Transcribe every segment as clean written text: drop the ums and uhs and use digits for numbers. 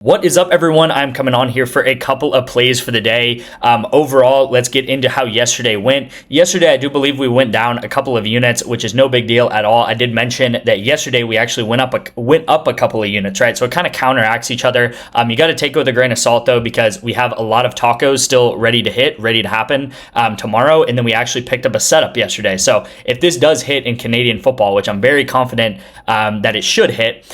What is up, everyone? I'm coming on here for a couple of plays for the day. Overall, let's get into how yesterday went. Yesterday, I do believe we went down a couple of units, which is no big deal at all. I did mention that yesterday we actually went up a couple of units, right? So it kind of counteracts each other. You got to take it with a grain of salt, though, because we have a lot of tacos still ready to hit, ready to happen tomorrow, and then we actually picked up a setup yesterday. So if this does hit in Canadian football, which I'm very confident that it should hit,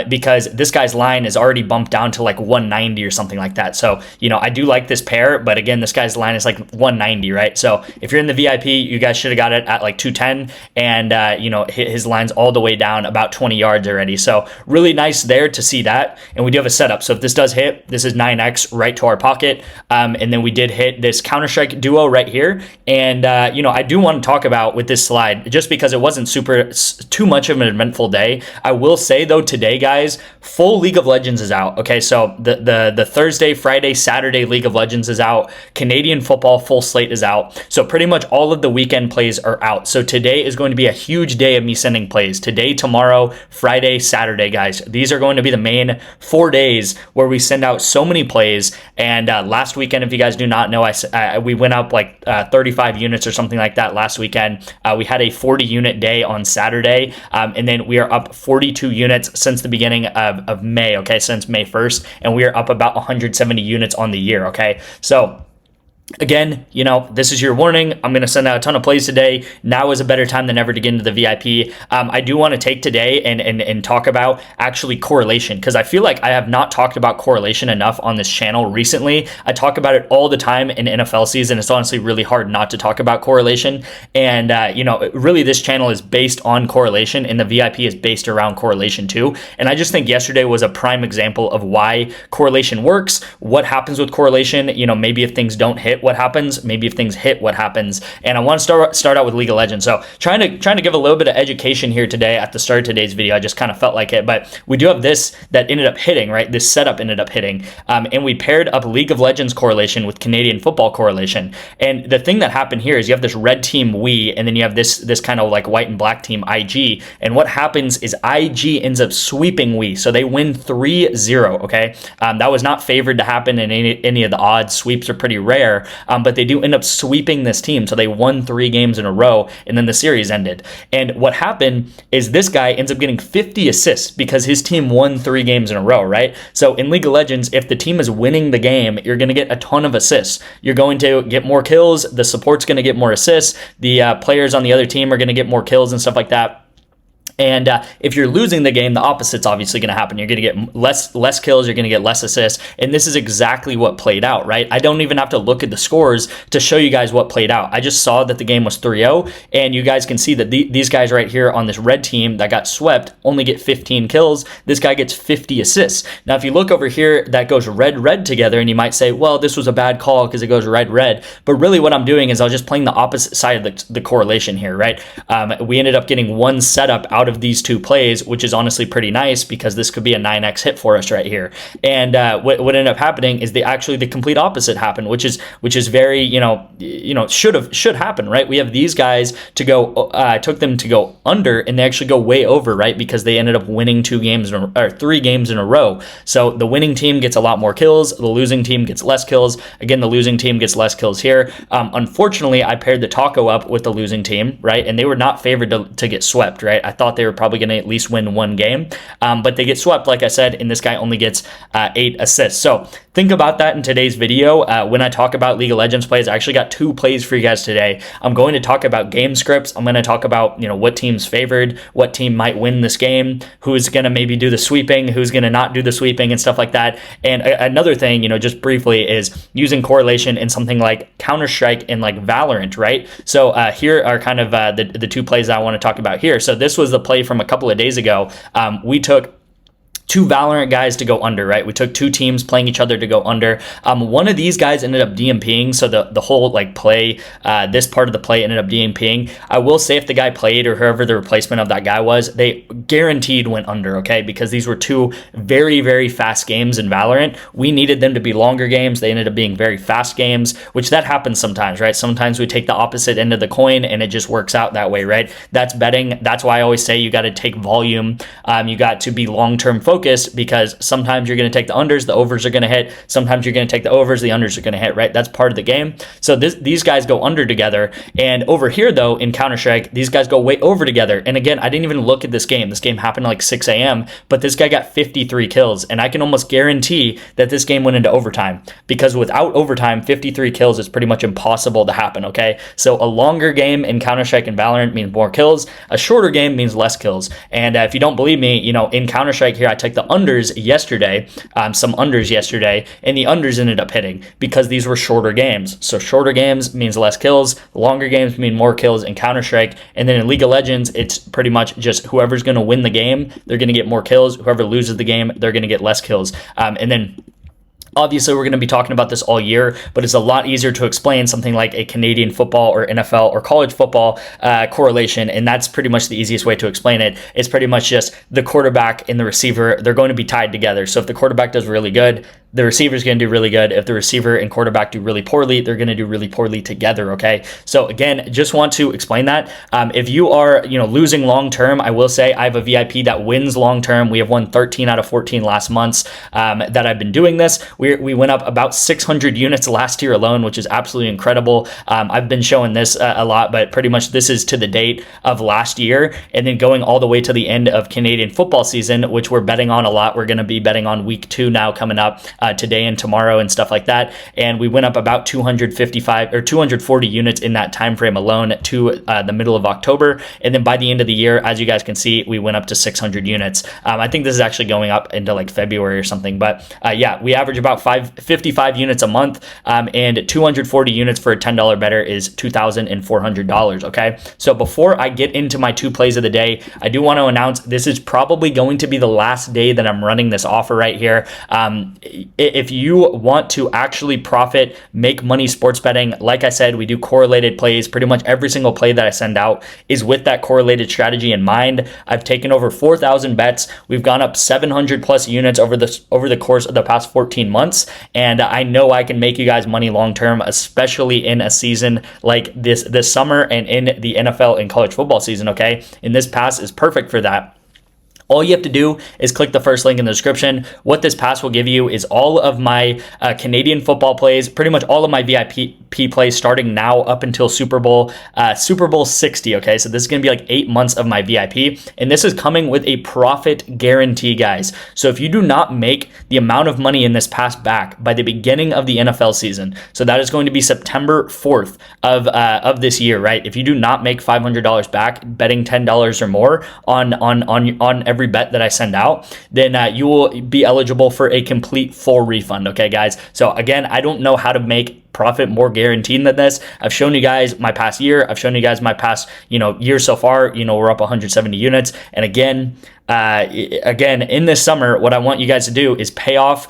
because this guy's line is already bumped down to like 190 or something like that. So, you know, I do like this pair, but again, this guy's line is like 190, right? So if you're in the VIP, you guys should have got it at like 210, and you know, his line's all the way down about 20 yards already. So really nice there to see that. And we do have a setup. So if this does hit, this is 9x right to our pocket. And then we did hit this Counter-Strike duo right here. And you know, I do want to talk about with this slide, just because it wasn't too much of an eventful day. I will say though, today, guys, full League of Legends is out. Okay, so the Thursday, Friday, Saturday League of Legends is out. Canadian football full slate is out. So pretty much all of the weekend plays are out. So today is going to be a huge day of me sending plays. Today, tomorrow, Friday, Saturday, guys. These are going to be the main 4 days where we send out so many plays. And last weekend, if you guys do not know, we went up like 35 units or something like that last weekend. We had a 40 unit day on Saturday. And then we are up 42 units since the beginning of May, okay, since May 1st. And we are up about 170 units on the year, okay? So again, you know, this is your warning. I'm going to send out a ton of plays today. Now is a better time than ever to get into the VIP. I do want to take today and talk about actually correlation, because I feel like I have not talked about correlation enough on this channel recently. I talk about it all the time in NFL season. It's honestly really hard not to talk about correlation. And, you know, really this channel is based on correlation, and the VIP is based around correlation too. And I just think yesterday was a prime example of why correlation works, what happens with correlation, you know, maybe if things don't hit, what happens, maybe if things hit, what happens. And I want to start out with League of Legends. So trying to give a little bit of education here today at the start of today's video. I just kind of felt like it, but we do have this that ended up hitting, right? This setup ended up hitting, and we paired up League of Legends correlation with Canadian football correlation. And the thing that happened here is you have this red team we, and then you have this kind of like white and black team IG. And what happens is IG ends up sweeping we, so they win 3-0. Okay, that was not favored to happen in any of the odds. Sweeps are pretty rare. But they do end up sweeping this team. So they won 3 games in a row, and then the series ended. And what happened is this guy ends up getting 50 assists because his team won 3 games in a row, right? So in League of Legends, if the team is winning the game, you're going to get a ton of assists. You're going to get more kills. The support's going to get more assists. The players on the other team are going to get more kills and stuff like that. And if you're losing the game, the opposite's obviously going to happen. You're going to get less kills. You're going to get less assists. And this is exactly what played out, right? I don't even have to look at the scores to show you guys what played out. I just saw that the game was 3-0, and you guys can see that these guys right here on this red team that got swept only get 15 kills. This guy gets 50 assists. Now, if you look over here, that goes red together, and you might say, well, this was a bad call because it goes red. But really what I'm doing is I was just playing the opposite side of the correlation here, right? We ended up getting one setup out of these 2 plays, which is honestly pretty nice because this could be a 9x hit for us right here. And what ended up happening is the complete opposite happened, which is very, you know, should happen, right? We have these guys to go took them to go under, and they actually go way over, right? Because they ended up winning 3 games in a row. So the winning team gets a lot more kills, the losing team gets less kills. Again, the losing team gets less kills here. Unfortunately, I paired the taco up with the losing team, right? And they were not favored to get swept, right? I thought they were probably going to at least win 1 game, but they get swept, like I said, and this guy only gets 8 assists. So think about that in today's video. When I talk about League of Legends plays, I actually got 2 plays for you guys today. I'm going to talk about game scripts. I'm going to talk about, you know, what team's favored, what team might win this game, who's going to maybe do the sweeping, who's going to not do the sweeping, and stuff like that. And another thing, you know, just briefly, is using correlation in something like Counter-Strike and like Valorant, right? So here are kind of the 2 plays I want to talk about here. So this was the play from a couple of days ago. We took 2 Valorant guys to go under, right? We took 2 teams playing each other to go under. One of these guys ended up DMPing, so the whole like play, this part of the play ended up DMPing. I will say if the guy played, or whoever the replacement of that guy was, they guaranteed went under, okay? Because these were 2 very, very fast games in Valorant. We needed them to be longer games. They ended up being very fast games, which that happens sometimes, right? Sometimes we take the opposite end of the coin and it just works out that way, right? That's betting. That's why I always say you got to take volume. You got to be long-term focused. focused, because sometimes you're going to take the unders, the overs are going to hit. Sometimes you're going to take the overs, the unders are going to hit, right? That's part of the game. So these guys go under together. And over here, though, in Counter-Strike, these guys go way over together. And again, I didn't even look at this game. This game happened at like 6 a.m., but this guy got 53 kills. And I can almost guarantee that this game went into overtime, because without overtime, 53 kills is pretty much impossible to happen, okay? So a longer game in Counter-Strike and Valorant means more kills. A shorter game means less kills. And if you don't believe me, you know, in Counter-Strike here, I took the unders yesterday, some unders yesterday, and the unders ended up hitting because these were shorter games. So shorter games means less kills. Longer games mean more kills in Counter-Strike. And then in League of Legends, it's pretty much just whoever's going to win the game, they're going to get more kills. Whoever loses the game, they're going to get less kills. And then obviously, we're going to be talking about this all year, but it's a lot easier to explain something like a Canadian football or NFL or college football correlation, and that's pretty much the easiest way to explain it. It's pretty much just the quarterback and the receiver, they're going to be tied together. So if the quarterback does really good, the receiver is going to do really good. If the receiver and quarterback do really poorly, they're going to do really poorly together, okay? So again, just want to explain that. If you are, losing long-term, I will say I have a VIP that wins long-term. We have won 13 out of 14 last months that I've been doing this. We went up about 600 units last year alone, which is absolutely incredible. I've been showing this a lot, but pretty much this is to the date of last year, and then going all the way to the end of Canadian football season, which we're betting on a lot. We're going to be betting on week 2 now coming up today and tomorrow and stuff like that. And we went up about 255 or 240 units in that time frame alone to the middle of October. And then by the end of the year, as you guys can see, we went up to 600 units. I think this is actually going up into like February or something. But yeah, we average about 55 units a month, and 240 units for a $10 better is $2,400. Okay. So before I get into my 2 plays of the day, I do want to announce this is probably going to be the last day that I'm running this offer right here. If you want to actually profit, make money sports betting, like I said, we do correlated plays. Pretty much every single play that I send out is with that correlated strategy in mind. I've taken over 4,000 bets. We've gone up 700 plus units over the course of the past 14 months. And I know I can make you guys money long-term, especially in a season like this summer and in the NFL and college football season. Okay. And this pass is perfect for that. All you have to do is click the first link in the description. What this pass will give you is all of my Canadian football plays, pretty much all of my VIP plays starting now up until Super Bowl 60, okay? So this is going to be like 8 months of my VIP, and this is coming with a profit guarantee, guys. So if you do not make the amount of money in this pass back by the beginning of the NFL season, so that is going to be September 4th of this year, right? If you do not make $500 back betting $10 or more on every bet that I send out, then you will be eligible for a complete full refund. Okay, guys. So again, I don't know how to make profit more guaranteed than this. I've shown you guys my past year. I've shown you guys my past, year so far. We're up 170 units. And again, in this summer, what I want you guys to do is pay off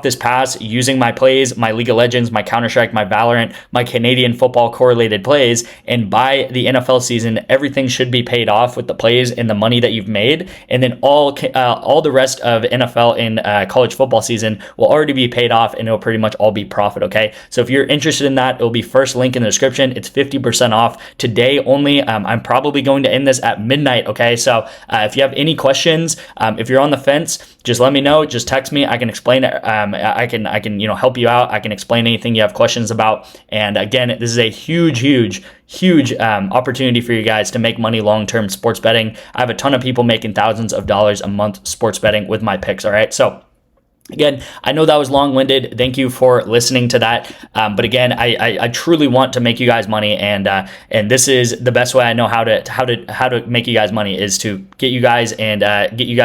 this pass using my plays, my League of Legends, my Counter-Strike, my Valorant, my Canadian football correlated plays. And by the NFL season, everything should be paid off with the plays and the money that you've made. And then all the rest of NFL and college football season will already be paid off, and it'll pretty much all be profit. Okay. So if you're interested in that, it'll be first link in the description. It's 50% off today only. I'm probably going to end this at midnight. Okay. So if you have any questions, if you're on the fence, just let me know. Just text me. I can explain it. I can help you out. I can explain anything you have questions about. And again, this is a huge opportunity for you guys to make money long-term sports betting. I have a ton of people making thousands of dollars a month sports betting with my picks. All right. So again, I know that was long-winded. Thank you for listening to that. But again, I truly want to make you guys money, and this is the best way I know how to make you guys money is to get you guys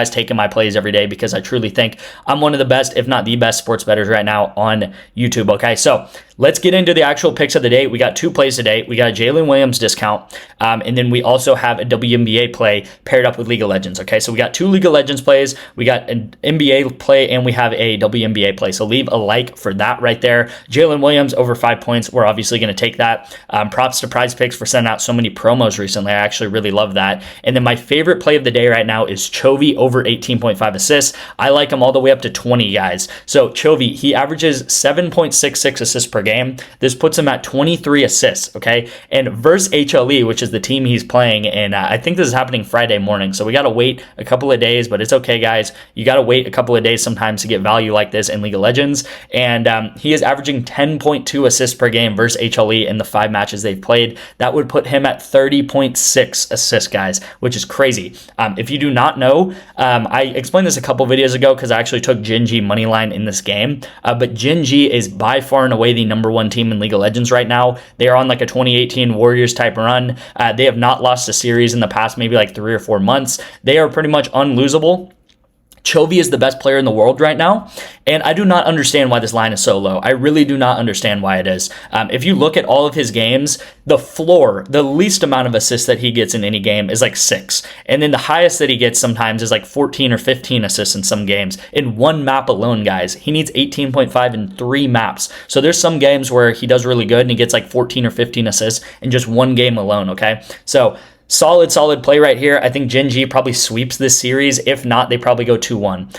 taking my plays every day, because I truly think I'm one of the best, if not the best, sports bettors right now on YouTube. Okay, so let's get into the actual picks of the day. We got 2 plays today. We got a Jalen Williams discount, and then we also have a WNBA play paired up with League of Legends. Okay, so we got 2 League of Legends plays. We got an NBA play, and we have a WNBA play. So leave a like for that right there. Jalen Williams over 5 points. We're obviously going to take that. Props to PrizePicks for sending out so many promos recently. I actually really love that. And then my favorite play of the day right now is Chovy over 18.5 assists. I like him all the way up to 20, guys. So Chovy, he averages 7.66 assists per game. game. This puts him at 23 assists, okay? And versus HLE, which is the team he's playing, and I think this is happening Friday morning, so we got to wait a couple of days, but it's okay, guys. You got to wait a couple of days sometimes to get value like this in League of Legends, and he is averaging 10.2 assists per game versus HLE in the 5 matches they've played. That would put him at 30.6 assists, guys, which is crazy. If you do not know, I explained this a couple videos ago because I actually took Gen G moneyline in this game, but Gen G is by far and away the #1 team in League of Legends right now. They are on like a 2018 Warriors type run. They have not lost a series in the past maybe like 3 or 4 months. They are pretty much unlosable. Chovy is the best player in the world right now, and I do not understand why this line is so low. I really do not understand why it is. If you look at all of his games, the floor, the least amount of assists that he gets in any game is like 6, and then the highest that he gets sometimes is like 14 or 15 assists in some games. In one map alone, guys, he needs 18.5 in 3 maps. So there's some games where he does really good and he gets like 14 or 15 assists in just one game alone, okay? So solid play right here. I think Gen G probably sweeps this series. If not, they probably go 2-1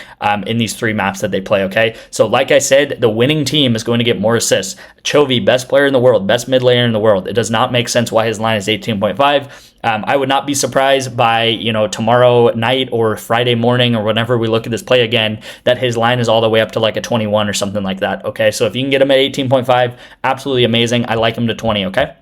in these 3 maps that they play, okay? So like I said, the winning team is going to get more assists. Chovy, best player in the world, best mid laner in the world. It does not make sense why his line is 18.5. I would not be surprised by, tomorrow night or Friday morning or whenever we look at this play again, that his line is all the way up to like a 21 or something like that, okay? So if you can get him at 18.5, absolutely amazing. I like him to 20, okay?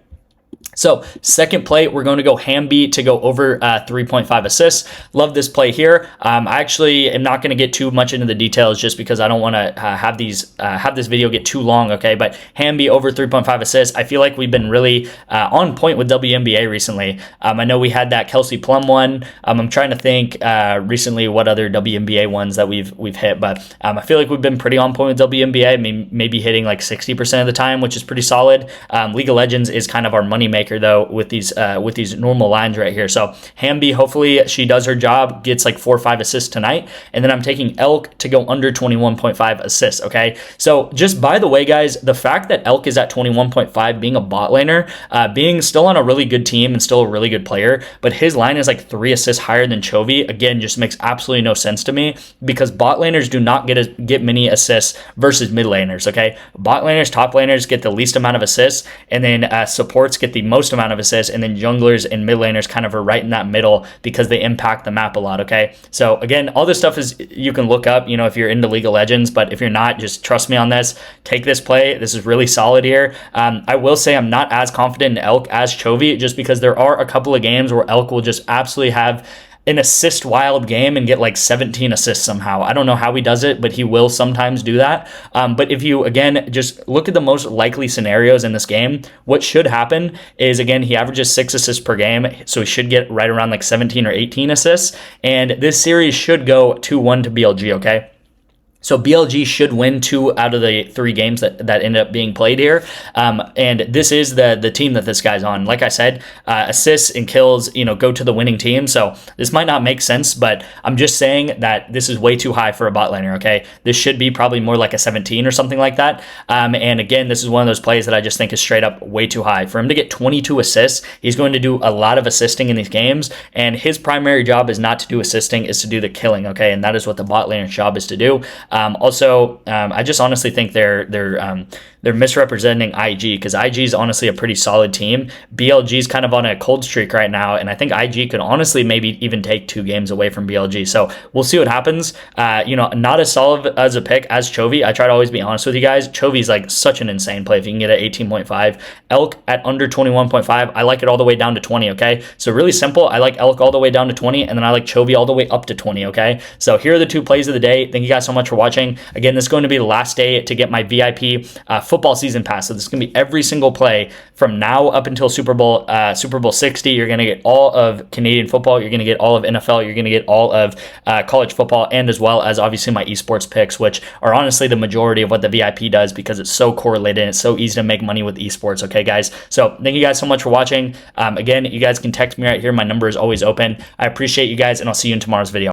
So second play, we're going to go Hamby to go over 3.5 assists. Love this play here. I actually am not going to get too much into the details just because I don't want to have this video get too long, okay? But Hamby over 3.5 assists. I feel like we've been really on point with WNBA recently. I know we had that Kelsey Plum one. I'm trying to think recently what other WNBA ones that we've hit, but I feel like we've been pretty on point with WNBA, maybe hitting like 60% of the time, which is pretty solid. League of Legends is kind of our money maker though with these normal lines right here. So Hamby, hopefully she does her job, gets like 4 or 5 assists tonight, and then I'm taking Elk to go under 21.5 assists, okay? So just by the way, guys, the fact that Elk is at 21.5, being a bot laner, being still on a really good team and still a really good player, but his line is like 3 assists higher than Chovy, again, just makes absolutely no sense to me because bot laners do not get many assists versus mid laners, okay? Bot laners, top laners get the least amount of assists, and then supports get the most amount of assists, and then junglers and mid laners kind of are right in that middle because they impact the map a lot, okay? So again, all this stuff is you can look up, if you're into League of Legends, but if you're not, just trust me on this. Take this play. This is really solid here. I will say I'm not as confident in Elk as Chovy just because there are a couple of games where Elk will just absolutely have an assist wild game and get like 17 assists somehow. I don't know how he does it, but he will sometimes do that. But if you, again, just look at the most likely scenarios in this game, what should happen is, again, he averages 6 assists per game, so he should get right around like 17 or 18 assists. And this series should go 2-1 to BLG, okay? So BLG should win 2 out of the 3 games that ended up being played here. And this is the team that this guy's on. Like I said, assists and kills, go to the winning team. So this might not make sense, but I'm just saying that this is way too high for a bot laner, okay? This should be probably more like a 17 or something like that. And again, this is one of those plays that I just think is straight up way too high. For him to get 22 assists, he's going to do a lot of assisting in these games. And his primary job is not to do assisting, is to do the killing, okay? And that is what the bot laner's job is to do. I just honestly think they're misrepresenting IG because IG is honestly a pretty solid team. BLG is kind of on a cold streak right now, and I think IG could honestly maybe even take 2 games away from BLG. So we'll see what happens. Not as solid as a pick as Chovy. I try to always be honest with you guys. Chovy's like such an insane play if you can get at 18.5. Elk at under 21.5. I like it all the way down to 20, okay? So really simple. I like Elk all the way down to 20, and then I like Chovy all the way up to 20, okay? So here are the 2 plays of the day. Thank you guys so much for watching. Again, this is going to be the last day to get my VIP football season pass. So this is going to be every single play from now up until Super Bowl 60. You're going to get all of Canadian football. You're going to get all of NFL. You're going to get all of college football, and as well as obviously my esports picks, which are honestly the majority of what the VIP does because it's so correlated and it's so easy to make money with esports. Okay, guys. So thank you guys so much for watching. Again, you guys can text me right here. My number is always open. I appreciate you guys, and I'll see you in tomorrow's video.